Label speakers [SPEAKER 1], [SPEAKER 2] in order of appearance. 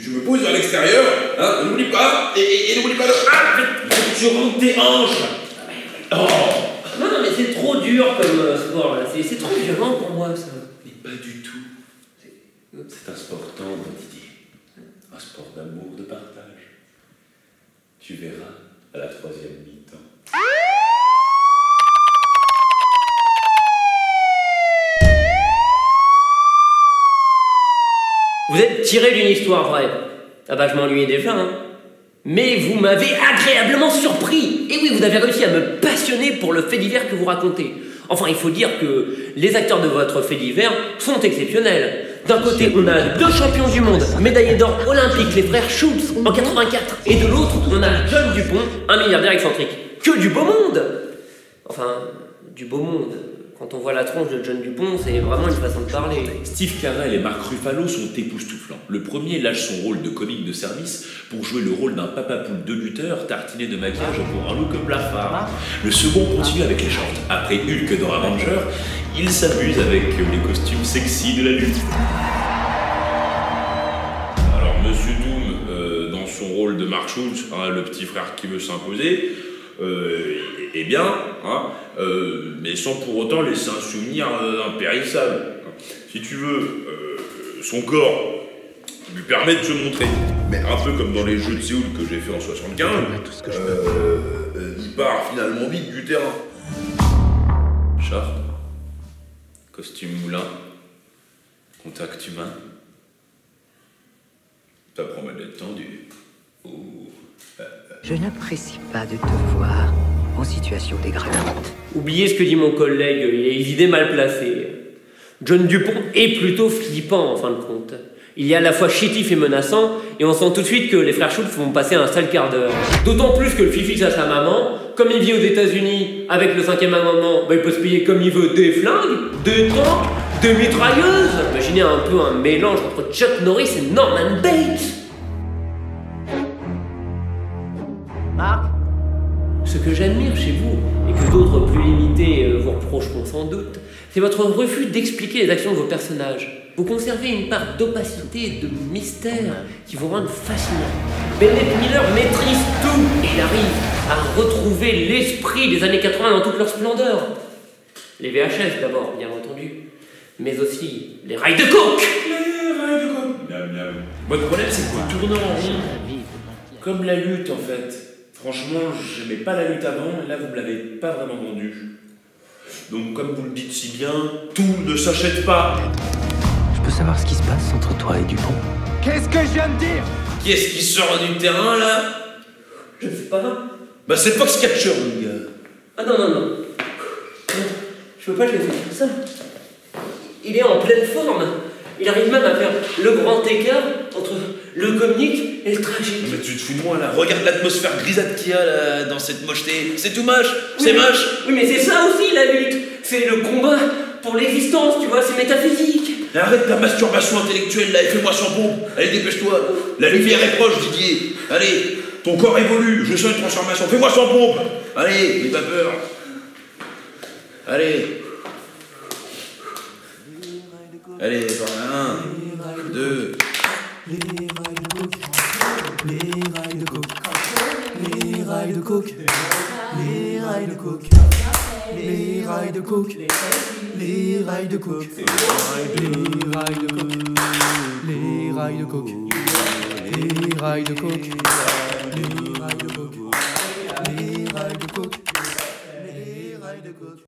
[SPEAKER 1] tu me poses à l'extérieur, hein, n'oublie pas, et n'oublie pas de... Ah, tu rentres tes hanches. Oh.
[SPEAKER 2] Non, mais c'est trop dur comme sport, là. C'est trop violent pour moi, ça.
[SPEAKER 1] Mais pas du tout. C'est un sport tendre, Didier. Un sport d'amour, de partage. Tu verras à la 3e mi-temps.
[SPEAKER 2] Vous êtes tiré d'une histoire vraie. Ah bah je m'ennuyais déjà, hein. Mais vous m'avez agréablement surpris. Et oui, vous avez réussi à me passionner pour le fait divers que vous racontez. Enfin, il faut dire que les acteurs de votre fait divers sont exceptionnels. D'un côté, on a 2 champions du monde, médaillés d'or olympiques, les frères Schultz, en 84. Et de l'autre, on a John Dupont, un milliardaire excentrique. Que du beau monde! Enfin, du beau monde. Quand on voit la tronche de John Dupont, c'est vraiment une façon de parler.
[SPEAKER 1] Steve Carell et Mark Ruffalo sont époustouflants. Le premier lâche son rôle de comique de service pour jouer le rôle d'un papa-poule de lutteur tartiné de maquillage pour un look blafard. Le second continue avec les shorts. Après Hulk dans Avenger, il s'amuse avec les costumes sexy de la lutte. Alors Monsieur Doom, dans son rôle de Mark Schultz, le petit frère qui veut s'imposer, est bien, mais sans pour autant laisser un souvenir impérissable. Si tu veux, son corps lui permet de se montrer, mais un peu comme dans les Jeux de Séoul que j'ai fait en 75, il part finalement vite du terrain. Short, costume moulin, contact humain, ça promet d'être tendu.
[SPEAKER 3] Je n'apprécie pas de te voir en situation dégradante.
[SPEAKER 2] Oubliez ce que dit mon collègue, il a les idées mal placées. John Dupont est plutôt flippant en fin de compte. Il est à la fois chétif et menaçant, et on sent tout de suite que les frères Schultz vont passer un sale quart d'heure. D'autant plus que le fixe à sa maman, comme il vit aux États-Unis avec le 5e amendement, il peut se payer comme il veut des flingues, des tanks, des mitrailleuses. Imaginez un peu un mélange entre Chuck Norris et Norman Bates.
[SPEAKER 3] Marc ?
[SPEAKER 2] Ce que j'admire chez vous, et que d'autres plus limités vous reprocheront sans doute, c'est votre refus d'expliquer les actions de vos personnages. Vous conservez une part d'opacité et de mystère qui vous rendent fascinant. Bennett Miller maîtrise tout, et il arrive à retrouver l'esprit des années 80 dans toute leur splendeur. Les VHS d'abord, bien entendu, mais aussi les rails de coke.
[SPEAKER 1] Les rails de coke. Miam, miam. Votre problème, c'est que vous tournez en rond, comme la lutte en fait. Franchement, j'aimais pas la lutte avant, et là vous me l'avez pas vraiment vendue. Donc comme vous le dites si bien, tout ne s'achète pas.
[SPEAKER 4] Je peux savoir ce qui se passe entre toi et Dupont?
[SPEAKER 3] Qu'est-ce que je viens de dire?
[SPEAKER 1] Qui est-ce qui sort du terrain là?
[SPEAKER 2] Je sais pas.
[SPEAKER 1] Bah c'est Fox Catcher mon gars.
[SPEAKER 2] Ah non. Je peux pas le laisser tout ça. Il est en pleine forme. Il arrive même à faire le grand écart entre le comique et le tragique.
[SPEAKER 1] Mais tu te fous de moi là, regarde l'atmosphère grisâtre qu'il y a là, dans cette mocheté. C'est tout moche, c'est moche.
[SPEAKER 2] Oui, mais c'est ça aussi la lutte. C'est le combat pour l'existence, tu vois, c'est métaphysique.
[SPEAKER 1] Mais arrête ta masturbation intellectuelle là et fais-moi sans pompe. Allez, dépêche-toi. La lumière est proche, Didier. Allez, ton corps évolue, je sens une transformation. Fais-moi sans pompe. Allez, n'aie pas peur. Allez. Allez, par 1, 2.
[SPEAKER 4] Les rails de coke, les rails de coke, les rails de coke, les rails de coke, les rails de coke, les rails de coke, les rails de coke, les rails de coke, les rails de coke, les rails de coke, les rails de coke, les rails de coke.